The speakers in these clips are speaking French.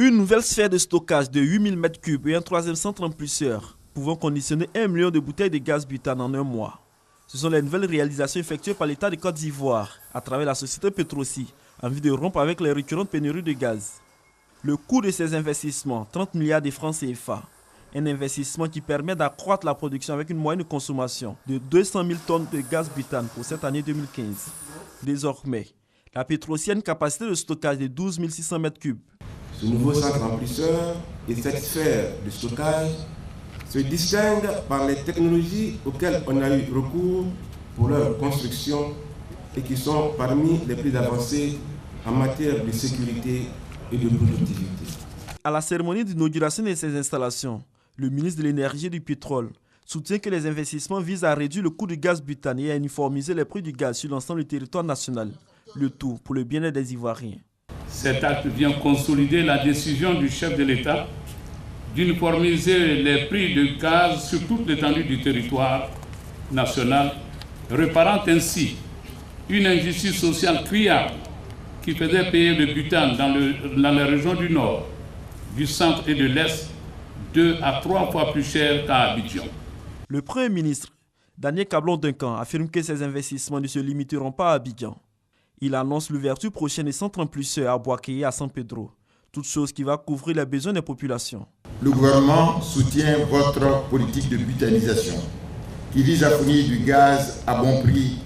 Une nouvelle sphère de stockage de 8000 m3 et un troisième centre emplisseur pouvant conditionner 1 million de bouteilles de gaz butane en un mois. Ce sont les nouvelles réalisations effectuées par l'État de Côte d'Ivoire à travers la société Petrosi en vue de rompre avec les récurrentes pénuries de gaz. Le coût de ces investissements, 30 milliards de francs CFA, un investissement qui permet d'accroître la production avec une moyenne de consommation de 200 000 tonnes de gaz butane pour cette année 2015. Désormais, la Petrosi a une capacité de stockage de 12 600 m3. Ce nouveau centre emplisseur et cette sphère de stockage se distingue par les technologies auxquelles on a eu recours pour leur construction et qui sont parmi les plus avancées en matière de sécurité et de productivité. À la cérémonie d'inauguration de ces installations, le ministre de l'Énergie et du Pétrole soutient que les investissements visent à réduire le coût du gaz butane et à uniformiser les prix du gaz sur l'ensemble du territoire national, le tout pour le bien-être des Ivoiriens. Cet acte vient consolider la décision du chef de l'État d'uniformiser les prix du gaz sur toute l'étendue du territoire national, réparant ainsi une injustice sociale criable qui faisait payer le butane dans les régions du Nord, du Centre et de l'Est 2 à 3 fois plus cher qu'à Abidjan. Le Premier ministre, Daniel Kablon-Duncan, affirme que ces investissements ne se limiteront pas à Abidjan. Il annonce l'ouverture prochaine des centres emplisseurs à Boaké et à San Pedro, toute chose qui va couvrir les besoins des populations. Le gouvernement soutient votre politique de butanisation qui vise à fournir du gaz à bon prix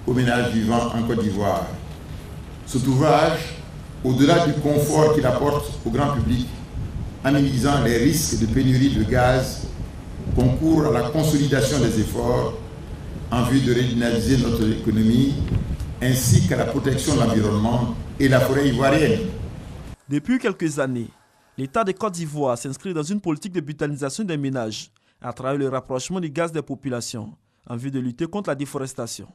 aux ménages vivant en Côte d'Ivoire. Cet ouvrage, au-delà du confort qu'il apporte au grand public, en minimisant les risques de pénurie de gaz, concourt à la consolidation des efforts en vue de redynamiser notre économie ainsi qu'à la protection de l'environnement et la forêt ivoirienne. Depuis quelques années, l'État de Côte d'Ivoire s'inscrit dans une politique de butanisation des ménages à travers le rapprochement du gaz des populations en vue de lutter contre la déforestation.